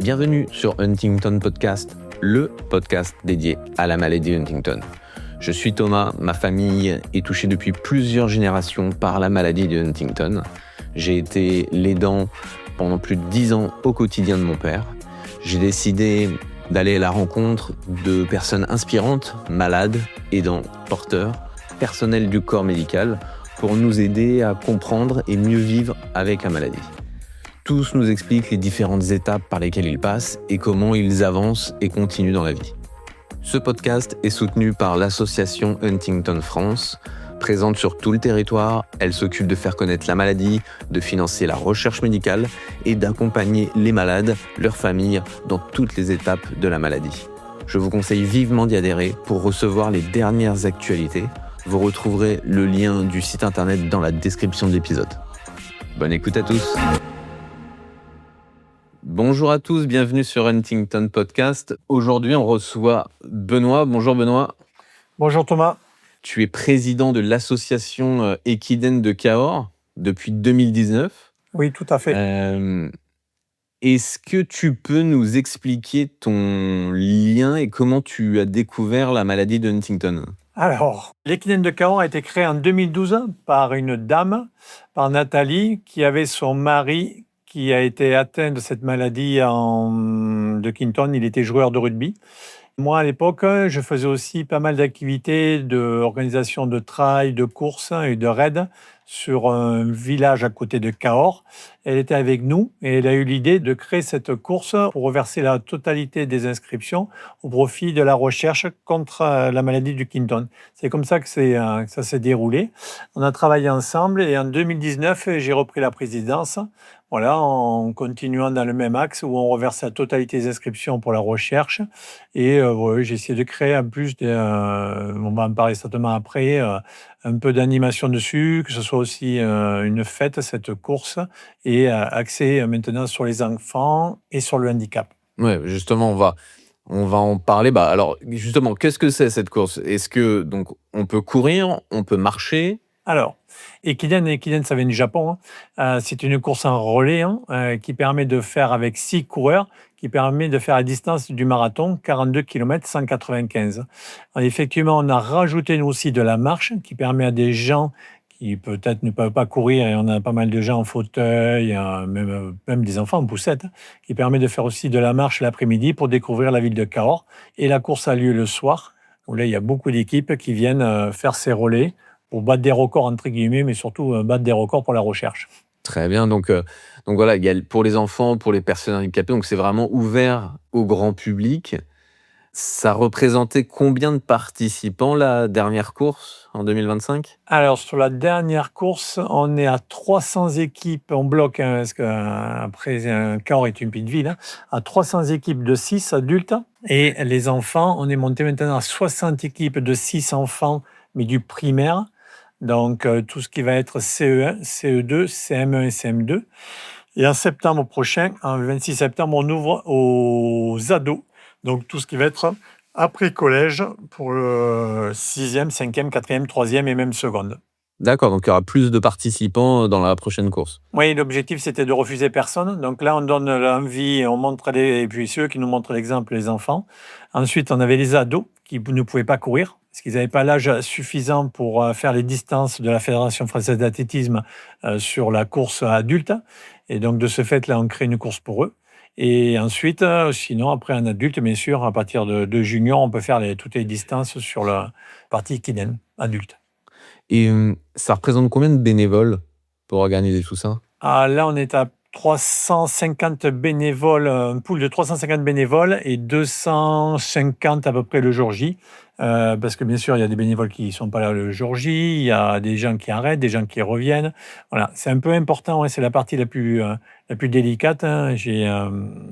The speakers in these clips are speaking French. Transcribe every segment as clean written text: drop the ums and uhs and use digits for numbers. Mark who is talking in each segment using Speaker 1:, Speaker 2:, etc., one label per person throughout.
Speaker 1: Bienvenue sur Huntington Podcast, le podcast dédié à la maladie Huntington. Je suis Thomas, ma famille est touchée depuis plusieurs générations par la maladie de Huntington. J'ai été l'aidant pendant plus de 10 ans au quotidien de mon père. J'ai décidé d'aller à la rencontre de personnes inspirantes, malades, aidants, porteurs, personnels du corps médical, pour nous aider à comprendre et mieux vivre avec la maladie. Tous nous expliquent les différentes étapes par lesquelles ils passent et comment ils avancent et continuent dans la vie. Ce podcast est soutenu par l'association Huntington France. Présente sur tout le territoire, elle s'occupe de faire connaître la maladie, de financer la recherche médicale et d'accompagner les malades, leurs familles, dans toutes les étapes de la maladie. Je vous conseille vivement d'y adhérer pour recevoir les dernières actualités. Vous retrouverez le lien du site internet dans la description de l'épisode. Bonne écoute à tous. Bonjour à tous, bienvenue sur Huntington Podcast. Aujourd'hui, on reçoit Benoît. Bonjour Benoît.
Speaker 2: Bonjour Thomas.
Speaker 1: Tu es président de l'association Equiden de Cahors depuis 2019.
Speaker 2: Oui, tout à fait.
Speaker 1: Est-ce que tu peux nous expliquer ton lien et comment tu as découvert la maladie de Huntington ?
Speaker 2: Alors, l'Equiden de Cahors a été créé en 2012 par une dame, par Nathalie, qui avait son mari qui a été atteint de cette maladie de Huntington. Il était joueur de rugby. Moi, à l'époque, je faisais aussi pas mal d'activités d'organisation de trail, de courses et de raids sur un village à côté de Cahors. Elle était avec nous et elle a eu l'idée de créer cette course pour reverser la totalité des inscriptions au profit de la recherche contre la maladie du Huntington. C'est comme ça que ça s'est déroulé. On a travaillé ensemble et en 2019, j'ai repris la présidence. Voilà, en continuant dans le même axe où on reverse la totalité des inscriptions pour la recherche. Et j'ai essayé de créer en plus, on va en parler certainement après, un peu d'animation dessus, que ce soit aussi une fête, cette course, et axé maintenant sur les enfants et sur le handicap.
Speaker 1: Ouais, justement, on va en parler. Alors, justement, qu'est-ce que c'est cette course ? Est-ce que donc on peut courir, on peut marcher ?
Speaker 2: Alors, Equiden, ça vient du Japon. C'est une course en relais qui permet de faire avec 6 coureurs, qui permet de faire la distance du marathon, 42 km 195. Alors, effectivement, on a rajouté nous aussi de la marche qui permet à des gens qui peut-être ne peuvent pas courir, et on a pas mal de gens en fauteuil, même des enfants en poussette, qui permet de faire aussi de la marche l'après-midi pour découvrir la ville de Cahors. Et la course a lieu le soir, où là, il y a beaucoup d'équipes qui viennent faire ces relais pour battre des records, entre guillemets, mais surtout battre des records pour la recherche.
Speaker 1: Très bien, donc voilà, il y a pour les enfants, pour les personnes handicapées, donc c'est vraiment ouvert au grand public. Ça représentait combien de participants la dernière course en 2025 ?
Speaker 2: Alors, sur la dernière course, on est à 300 équipes, on bloque, parce qu'après, Cahors est une petite ville, à 300 équipes de 6 adultes. Et les enfants, on est monté maintenant à 60 équipes de 6 enfants, mais du primaire. Donc, tout ce qui va être CE1, CE2, CM1 et CM2. Et en septembre prochain, le 26 septembre, on ouvre aux ados. Donc, tout ce qui va être après collège pour le 6e, 5e, 4e, 3e et même seconde.
Speaker 1: D'accord, donc il y aura plus de participants dans la prochaine course.
Speaker 2: Oui, l'objectif, c'était de refuser personne. Donc là, on donne l'envie, on montre et puis ceux qui nous montrent l'exemple, les enfants. Ensuite, on avait les ados qui ne pouvaient pas courir parce qu'ils n'avaient pas l'âge suffisant pour faire les distances de la Fédération française d'athlétisme sur la course adulte. Et donc, de ce fait, là, on crée une course pour eux. Et ensuite, sinon, après un adulte, bien sûr, à partir de junior, on peut faire toutes les distances sur la partie Equiden, adulte.
Speaker 1: Et ça représente combien de bénévoles pour organiser tout ça ?
Speaker 2: Là, on est à 350 bénévoles, un pool de 350 bénévoles et 250 à peu près le jour J. Parce que bien sûr, il y a des bénévoles qui ne sont pas là le jour J, il y a des gens qui arrêtent, des gens qui reviennent. Voilà, c'est un peu important, c'est la partie la plus délicate. J'ai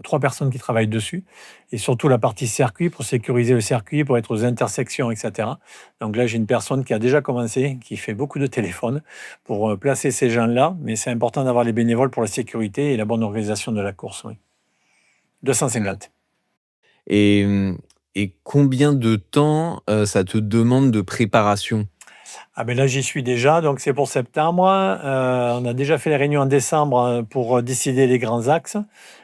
Speaker 2: 3 personnes qui travaillent dessus. Et surtout la partie circuit, pour sécuriser le circuit, pour être aux intersections, etc. Donc là, j'ai une personne qui a déjà commencé, qui fait beaucoup de téléphones pour placer ces gens-là. Mais c'est important d'avoir les bénévoles pour la sécurité et la bonne organisation de la course. Oui. 250.
Speaker 1: Et combien de temps ça te demande de préparation ?
Speaker 2: Ah ben là, j'y suis déjà, donc c'est pour septembre. On a déjà fait les réunions en décembre pour décider les grands axes.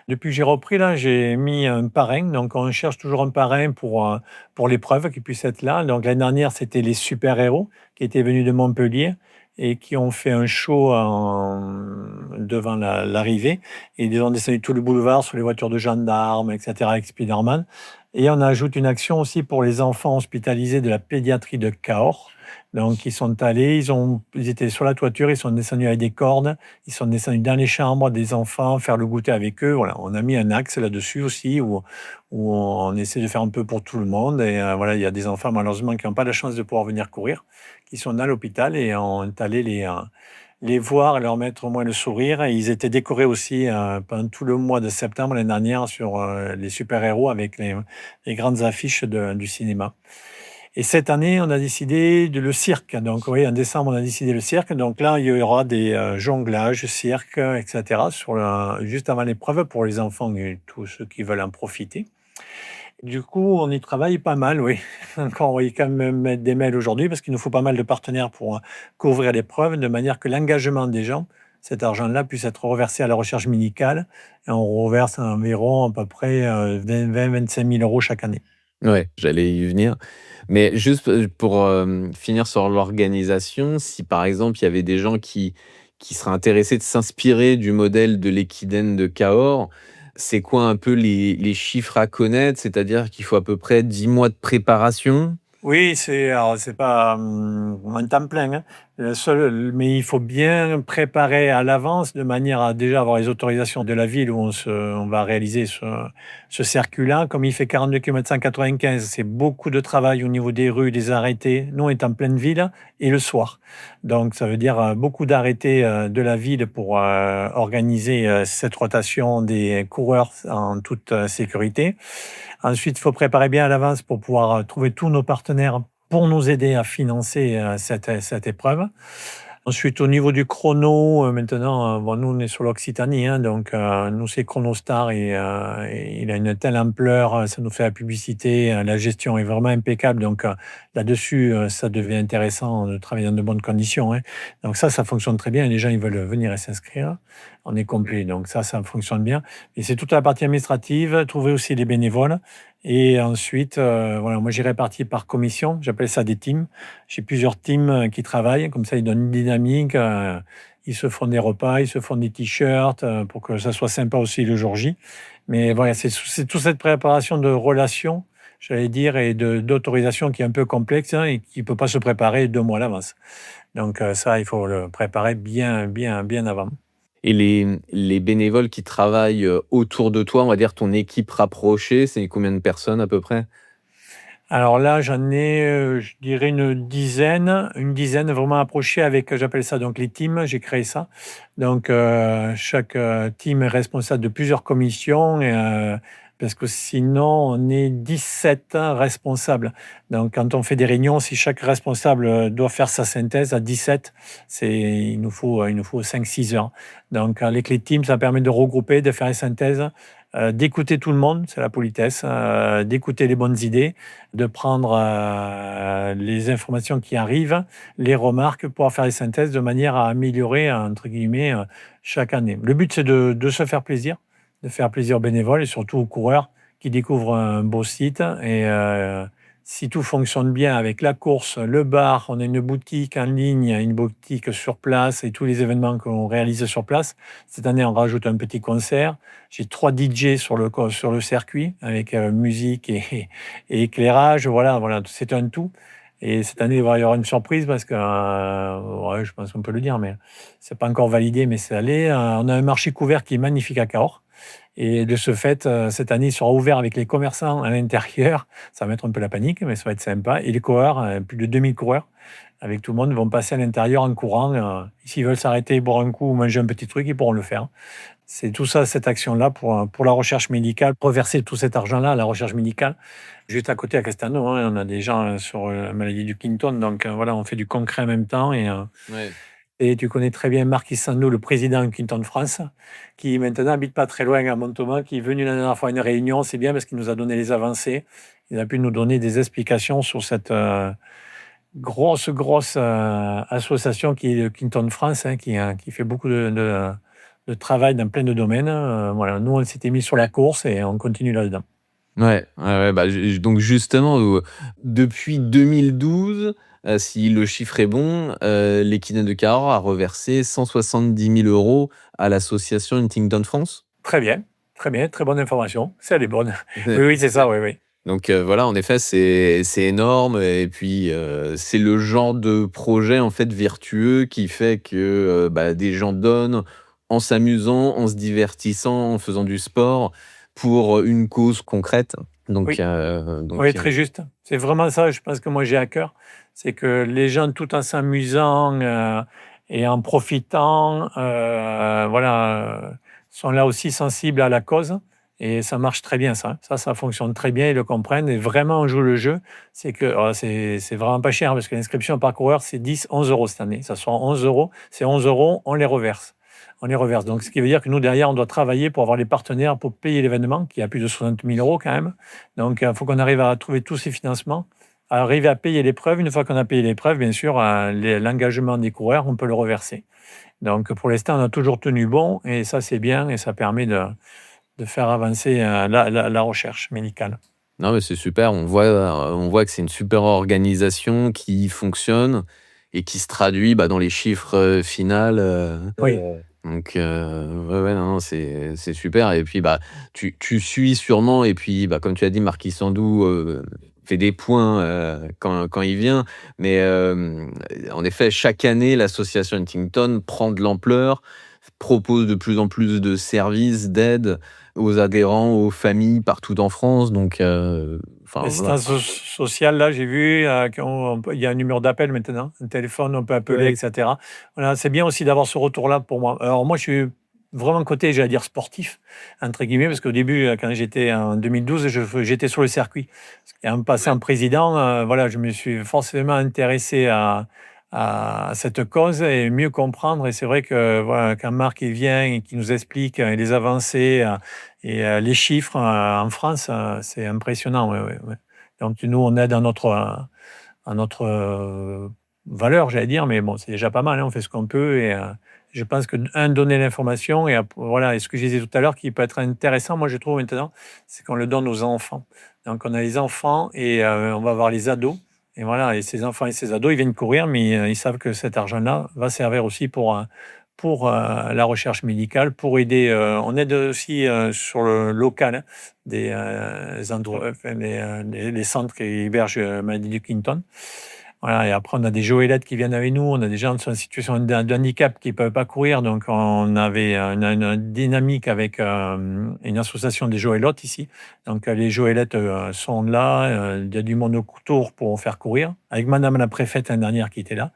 Speaker 2: Depuis que j'ai repris, là, j'ai mis un parrain. Donc, on cherche toujours un parrain pour l'épreuve qui puisse être là. Donc, l'année dernière, c'était les super-héros qui étaient venus de Montpellier et qui ont fait un show devant l'arrivée. Et ils ont descendu tout le boulevard sur les voitures de gendarmes, etc., avec Spider-Man. Et on ajoute une action aussi pour les enfants hospitalisés de la pédiatrie de Cahors. Donc, ils sont allés, ils étaient sur la toiture, ils sont descendus avec des cordes, ils sont descendus dans les chambres des enfants, faire le goûter avec eux. Voilà, on a mis un axe là-dessus aussi où on essaie de faire un peu pour tout le monde. Et voilà, il y a des enfants malheureusement qui n'ont pas la chance de pouvoir venir courir, qui sont à l'hôpital et on est allé les voir et leur mettre au moins le sourire. Et ils étaient décorés aussi pendant tout le mois de septembre l'année dernière sur les super-héros avec les grandes affiches du cinéma. Et cette année, on a décidé le cirque. Donc, oui, en décembre, on a décidé le cirque. Donc là, il y aura des jonglages, cirque, etc. Juste avant l'épreuve pour les enfants et tous ceux qui veulent en profiter. Du coup, on y travaille pas mal, oui. Encore, oui, quand même mettre des mails aujourd'hui parce qu'il nous faut pas mal de partenaires pour couvrir l'épreuve, de manière que l'engagement des gens, cet argent-là, puisse être reversé à la recherche médicale. Et on reverse environ à peu près 20-25 000 euros chaque année.
Speaker 1: Ouais, j'allais y venir. Mais juste, pour, finir sur l'organisation, si par exemple il y avait des gens qui seraient intéressés de s'inspirer du modèle de l'Équidène de Cahors, c'est quoi un peu les chiffres à connaître? C'est-à-dire qu'il faut à peu près 10 mois de préparation?
Speaker 2: Oui, c'est pas un temps plein, hein. Mais il faut bien préparer à l'avance de manière à déjà avoir les autorisations de la ville où on va réaliser ce circuit-là. Comme il fait 42 km 195, c'est beaucoup de travail au niveau des rues, des arrêtés. Nous, on est en pleine ville et le soir. Donc, ça veut dire beaucoup d'arrêtés de la ville pour organiser cette rotation des coureurs en toute sécurité. Ensuite, il faut préparer bien à l'avance pour pouvoir trouver tous nos partenaires pour nous aider à financer cette épreuve. Ensuite, au niveau du chrono, maintenant, bon, nous, on est sur l'Occitanie, hein, donc nous, c'est Chronostar et il a une telle ampleur, ça nous fait la publicité, la gestion est vraiment impeccable. Donc là-dessus, ça devient intéressant de travailler dans de bonnes conditions, hein. Donc ça fonctionne très bien. Les gens, ils veulent venir et s'inscrire. On est complet, donc ça fonctionne bien. Et c'est toute la partie administrative, trouver aussi les bénévoles. Et ensuite, voilà, moi, j'ai réparti par commission, j'appelle ça des teams. J'ai plusieurs teams qui travaillent, comme ça ils donnent une dynamique, ils se font des repas, ils se font des t-shirts pour que ça soit sympa aussi le jour J. Mais voilà, c'est toute cette préparation de relations, j'allais dire, et d'autorisation qui est un peu complexe, hein, et qui ne peut pas se préparer 2 mois à l'avance. Donc ça, il faut le préparer bien, bien, bien avant.
Speaker 1: Et les bénévoles qui travaillent, autour de toi, on va dire ton équipe rapprochée, c'est combien de personnes à peu près?
Speaker 2: Alors là, j'en ai, je dirais une dizaine vraiment approchée avec, j'appelle ça donc les teams, j'ai créé ça. Donc chaque, team est responsable de plusieurs commissions et parce que sinon on est 17 responsables. Donc quand on fait des réunions, si chaque responsable, doit faire sa synthèse à 17, il nous faut 5-6 heures. Donc avec les teams, ça permet de regrouper, de faire les synthèses, d'écouter tout le monde, c'est la politesse, d'écouter les bonnes idées, de prendre les informations qui arrivent, les remarques, pour pouvoir faire les synthèses de manière à améliorer, entre guillemets, chaque année. Le but, c'est de se faire plaisir, de faire plaisir aux bénévoles et surtout aux coureurs qui découvrent un beau site. Et si tout fonctionne bien avec la course, le bar, on a une boutique en ligne, une boutique sur place et tous les événements qu'on réalise sur place. Cette année, on rajoute un petit concert. J'ai 3 DJ sur le circuit avec musique et éclairage. Voilà, voilà, c'est un tout. Et cette année, il va y avoir une surprise parce que, ouais, je pense qu'on peut le dire, mais c'est pas encore validé, mais c'est allé. On a un marché couvert qui est magnifique à Cahors. Et de ce fait, cette année, il sera ouvert avec les commerçants à l'intérieur. Ça va mettre un peu la panique, mais ça va être sympa. Et les coureurs, plus de 2000 coureurs, avec tout le monde, vont passer à l'intérieur en courant. S'ils veulent s'arrêter, boire un coup ou manger un petit truc, ils pourront le faire. C'est tout ça, cette action-là, pour la recherche médicale, reverser tout cet argent-là à la recherche médicale. Juste à côté, à Castano, hein, on a des gens sur la maladie du Quinton. Donc voilà, on fait du concret en même temps.
Speaker 1: Ouais.
Speaker 2: Et tu connais très bien Marc Issandou, le président de Quinton France, qui maintenant habite pas très loin à Montauban, qui est venu la dernière fois à une réunion. C'est bien parce qu'il nous a donné les avancées. Il a pu nous donner des explications sur grosse association qui est le Clinton France, hein, qui fait beaucoup de travail dans plein de domaines. Voilà, nous, on s'était mis sur la course et on continue là-dedans.
Speaker 1: Ouais, bah, donc justement, depuis 2012, si le chiffre est bon, l'Équidna de Cahors a reversé 170 000 € à l'association Huntington France?
Speaker 2: Très bien, très bonne information. C'est elle est bonne. Oui, oui, c'est ça, oui, oui.
Speaker 1: Donc voilà, en effet, c'est énorme et puis, c'est le genre de projet, en fait, vertueux qui fait que, bah, des gens donnent en s'amusant, en se divertissant, en faisant du sport pour une cause concrète. Donc
Speaker 2: Oui.
Speaker 1: heu,
Speaker 2: Oui,
Speaker 1: donc
Speaker 2: très juste. C'est vraiment ça, je pense que moi j'ai à cœur. C'est que les gens, tout en s'amusant et en profitant, voilà, sont là aussi sensibles à la cause. Et ça marche très bien, ça. Ça fonctionne très bien, ils le comprennent. Et vraiment, on joue le jeu. C'est que c'est vraiment pas cher, parce que l'inscription par coureur, c'est 10, 11 euros cette année. Ça sera 11 euros. C'est 11 euros, on les reverse. On les reverse. Donc, ce qui veut dire que nous, derrière, on doit travailler pour avoir les partenaires pour payer l'événement, qui a plus de 60 000 euros quand même. Donc, il faut qu'on arrive à trouver tous ces financements, à arriver à payer l'épreuve. Une fois qu'on a payé l'épreuve, bien sûr, l'engagement des coureurs, on peut le reverser. Donc, pour l'instant, on a toujours tenu bon, et ça, c'est bien, et ça permet de faire avancer la recherche médicale.
Speaker 1: non, mais c'est super. On voit que c'est une super organisation qui fonctionne et qui se traduit, bah, dans les chiffres, finals,
Speaker 2: Oui,
Speaker 1: ouais, non, non, c'est super et puis, bah, tu suis sûrement et puis, bah, comme tu as dit, Marquis Sandou, fait des points, quand il vient. Mais, en effet, chaque année, l'association Huntington prend de l'ampleur, propose de plus en plus de services, d'aide aux adhérents, aux familles partout en France. Enfin, voilà.
Speaker 2: l'assistance sociale, là, j'ai vu il y a un numéro d'appel maintenant, un téléphone, on peut appeler,
Speaker 1: Ouais.
Speaker 2: etc. Voilà, c'est bien aussi d'avoir ce retour-là pour moi. Alors, moi, je suis vraiment côté, j'allais dire, sportif, entre guillemets, parce qu'au début, quand j'étais en 2012, j'étais sur le circuit. Et en passant président, voilà, je me suis forcément intéressé à cette cause et mieux comprendre. Et c'est vrai que voilà, quand Marc il vient et qu'il nous explique les avancées les chiffres en France, c'est impressionnant. Ouais, ouais, ouais. Donc nous, on aide à notre valeur, j'allais dire, mais bon, c'est déjà pas mal, hein, on fait ce qu'on peut. Et je pense que, donner l'information, voilà, et ce que je disais tout à l'heure, qui peut être intéressant, moi je trouve maintenant, c'est qu'on le donne aux enfants. Donc on a les enfants et on va avoir les ados. Et voilà, et ces enfants et ces ados, ils viennent courir, mais ils savent que cet argent-là va servir aussi pour la recherche médicale, pour aider. On aide aussi sur le local, hein, des endroits, enfin, les centres qui hébergent Maladie du Clinton. Voilà, et après, on a des Joëlettes qui viennent avec nous. On a des gens qui sont en situation de handicap qui ne peuvent pas courir. Donc, on avait une dynamique avec une association des Joëlottes ici. Donc, les Joëlettes sont là. Il y a du monde autour pour faire courir. Avec Madame la préfète l'année dernière qui était là,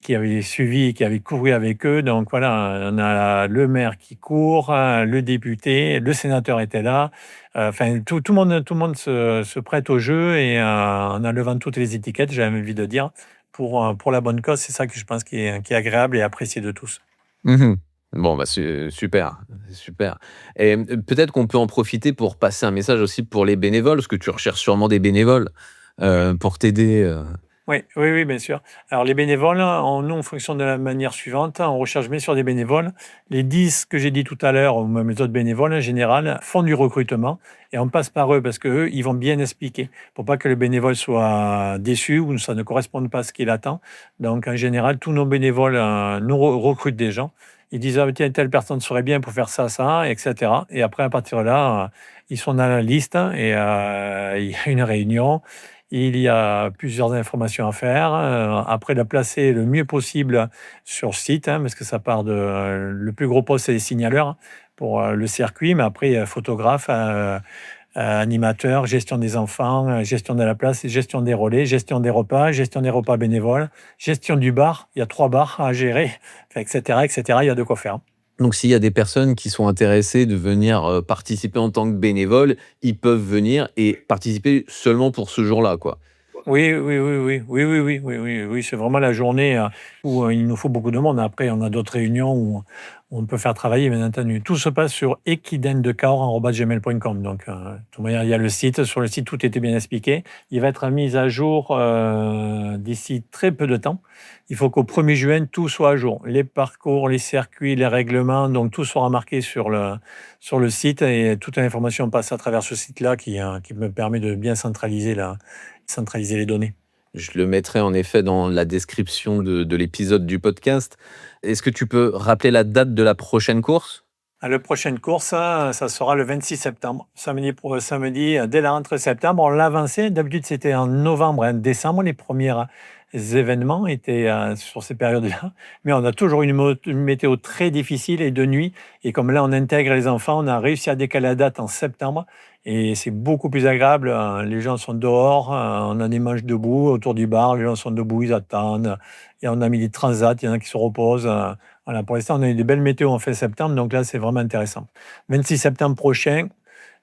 Speaker 2: qui avait suivi, qui avait couru avec eux. Donc voilà, on a le maire qui court, le député, le sénateur était là. Enfin, tout le monde se prête au jeu et en enlevant toutes les étiquettes, j'ai envie de dire, pour la bonne cause. C'est ça que je pense qui est agréable et apprécié de tous.
Speaker 1: Mmh. Bon, bah, super, super et peut-être qu'on peut en profiter pour passer un message aussi pour les bénévoles, parce que tu recherches sûrement des bénévoles, pour t'aider,
Speaker 2: Oui, oui, oui, bien sûr. Alors les bénévoles, nous, on fonctionne de la manière suivante. On recherche bien sûr des bénévoles. Les 10 que j'ai dit tout à l'heure, ou même les autres bénévoles en général, font du recrutement et on passe par eux parce qu'eux, ils vont bien expliquer pour pas que le bénévole soit déçu ou ça ne corresponde pas à ce qu'il attend. Donc en général, tous nos bénévoles nous recrutent des gens. Ils disent, ah, tiens, telle personne serait bien pour faire ça, ça, etc. Et après, à partir de là, ils sont dans la liste et il y a une réunion. Il y a plusieurs informations à faire. Après, la placer le mieux possible sur site, hein, parce que ça part le plus gros poste, c'est les signaleurs, hein, pour le circuit. Mais après, il y a photographe, animateur, gestion des enfants, gestion de la place, gestion des relais, gestion des repas bénévoles, gestion du bar. Il y a 3 bars à gérer, enfin, etc., etc. Il y a de quoi faire.
Speaker 1: donc s'il y a des personnes qui sont intéressées de venir, participer en tant que bénévoles, ils peuvent venir et participer seulement pour ce jour-là, quoi?
Speaker 2: Oui, c'est vraiment la journée où il nous faut beaucoup de monde. Après, on a d'autres réunions où on peut faire travailler, bien entendu. Tout se passe sur equidendecahors@gmail.com. Donc, de toute manière, il y a le site. Sur le site, tout était bien expliqué. Il va être mis à jour d'ici très peu de temps. Il faut qu'au 1er juin, tout soit à jour. Les parcours, les circuits, les règlements, donc tout sera marqué sur le site et toute l'information passe à travers ce site-là qui me permet de bien centraliser les données.
Speaker 1: Je le mettrai en effet dans la description de l'épisode du podcast. Est-ce que tu peux rappeler la date de la prochaine course ?
Speaker 2: La prochaine course, ça sera le 26 septembre. Samedi, dès la rentrée septembre. On l'a avancé. D'habitude, c'était en novembre et en décembre. Les premiers événements étaient sur ces périodes-là. Mais on a toujours une météo très difficile et de nuit. Et comme là, on intègre les enfants, on a réussi à décaler la date en septembre. Et c'est beaucoup plus agréable. Les gens sont dehors. On a des manches debout autour du bar. Les gens sont debout, ils attendent. Et on a mis des transats. Il y en a qui se reposent. Voilà, pour l'instant, on a eu des belles météos en fin septembre, donc là, c'est vraiment intéressant. 26 septembre prochain,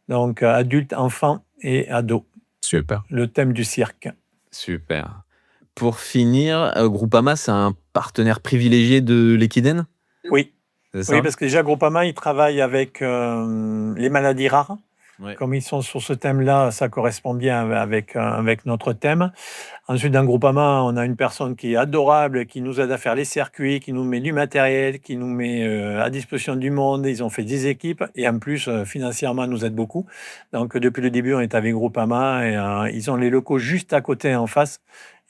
Speaker 2: donc adultes, enfants et ados.
Speaker 1: Super.
Speaker 2: Le thème du cirque.
Speaker 1: Super. Pour finir, Groupama, c'est un partenaire privilégié de l'Equiden ?
Speaker 2: Oui.
Speaker 1: C'est ça ?
Speaker 2: Oui, parce que déjà, Groupama, il travaille avec les maladies rares.
Speaker 1: Ouais.
Speaker 2: Comme ils sont sur ce thème-là, ça correspond bien avec notre thème. Ensuite, dans Groupama, on a une personne qui est adorable, qui nous aide à faire les circuits, qui nous met du matériel, qui nous met à disposition du monde. Ils ont fait 10 équipes et en plus, financièrement, nous aident beaucoup. Donc, depuis le début, on est avec Groupama et ils ont les locaux juste à côté, en face.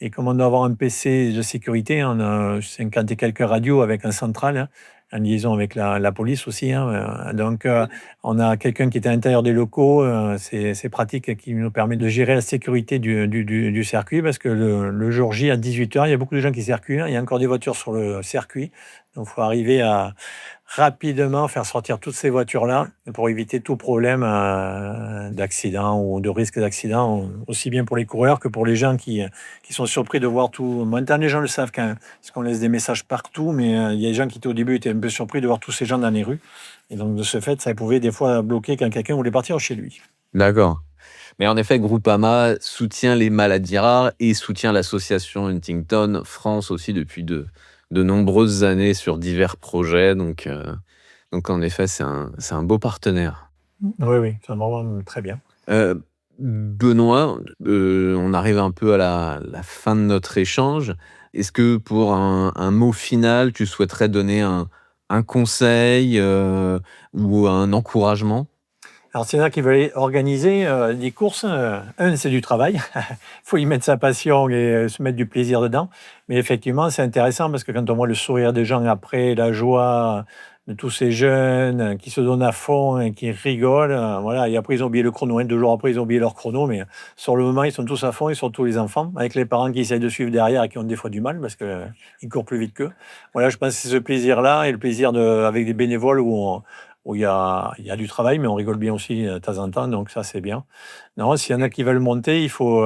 Speaker 2: Et comme on doit avoir un PC de sécurité, on a 50 et quelques radios avec un central, en liaison avec la police aussi. Donc, on a quelqu'un qui est à l'intérieur des locaux. C'est pratique, qui nous permet de gérer la sécurité du circuit parce que le jour J, à 18h, il y a beaucoup de gens qui circulent. Il y a encore des voitures sur le circuit. Donc, il faut arriver à rapidement faire sortir toutes ces voitures-là pour éviter tout problème d'accident ou de risque d'accident, aussi bien pour les coureurs que pour les gens qui sont surpris de voir tout. Maintenant, les gens le savent quand même, parce qu'on laisse des messages partout, mais il y a des gens qui, au début, étaient un peu surpris de voir tous ces gens dans les rues. Et donc, de ce fait, ça pouvait des fois bloquer quand quelqu'un voulait partir chez lui.
Speaker 1: D'accord. Mais en effet, Groupama soutient les maladies rares et soutient l'association Huntington France aussi depuis de nombreuses années sur divers projets. Donc en effet, c'est un beau partenaire.
Speaker 2: Oui, c'est vraiment très bien.
Speaker 1: Benoît, on arrive un peu à la fin de notre échange. Est-ce que pour un mot final, tu souhaiterais donner un conseil ou un encouragement ?
Speaker 2: Alors, c'est là qui veulent organiser des courses. C'est du travail. Il faut y mettre sa passion et se mettre du plaisir dedans. Mais effectivement, c'est intéressant parce que quand on voit le sourire des gens après, la joie de tous ces jeunes qui se donnent à fond et qui rigolent, voilà. Et après, ils ont oublié le chrono. 2 jours après, ils ont oublié leur chrono. Mais sur le moment, ils sont tous à fond et surtout les enfants, avec les parents qui essayent de suivre derrière et qui ont des fois du mal parce qu'ils courent plus vite qu'eux. Voilà, je pense que c'est ce plaisir-là et le plaisir avec des bénévoles où il y a du travail, mais on rigole bien aussi de temps en temps, donc ça, c'est bien. Non, s'il y en a qui veulent monter, il faut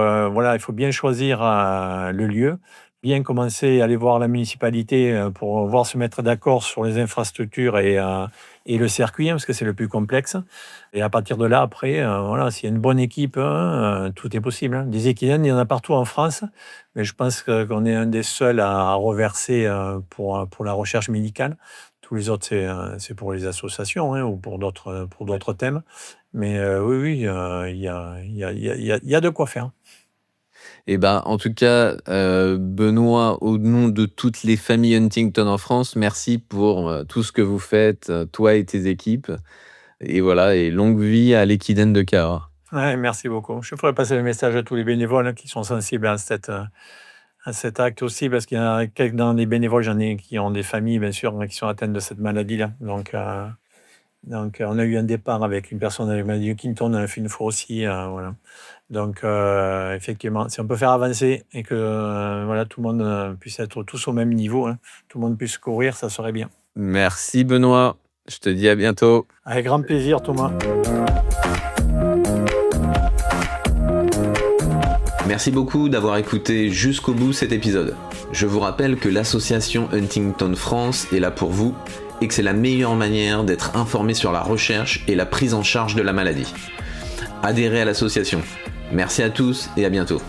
Speaker 2: bien choisir le lieu, bien commencer à aller voir la municipalité pour voir se mettre d'accord sur les infrastructures et le circuit, parce que c'est le plus complexe. Et à partir de là, après, s'il y a une bonne équipe, tout est possible. Des équidens, il y en a partout en France, mais je pense qu'on est un des seuls à reverser pour la recherche médicale. Tous les autres, c'est pour les associations ou pour d'autres thèmes. Mais oui, il y a de quoi faire.
Speaker 1: Et en tout cas, Benoît, au nom de toutes les familles Huntington en France, merci pour tout ce que vous faites, toi et tes équipes. Et voilà, et longue vie à l'Equiden de Cahors.
Speaker 2: Ouais, merci beaucoup. Je ferai passer le message à tous les bénévoles qui sont sensibles à cet acte aussi, parce qu'il y a quelques dans les bénévoles, j'en ai qui ont des familles, bien sûr, qui sont atteintes de cette maladie-là. Donc, on a eu un départ avec une personne avec la maladie de Huntington, on a fait une fois aussi. Voilà. Donc, effectivement, si on peut faire avancer et que tout le monde puisse être tous au même niveau, tout le monde puisse courir, ça serait bien.
Speaker 1: Merci Benoît, je te dis à bientôt.
Speaker 2: Avec grand plaisir, Thomas.
Speaker 1: Merci beaucoup d'avoir écouté jusqu'au bout cet épisode. Je vous rappelle que l'association Huntington France est là pour vous et que c'est la meilleure manière d'être informé sur la recherche et la prise en charge de la maladie. Adhérez à l'association. Merci à tous et à bientôt.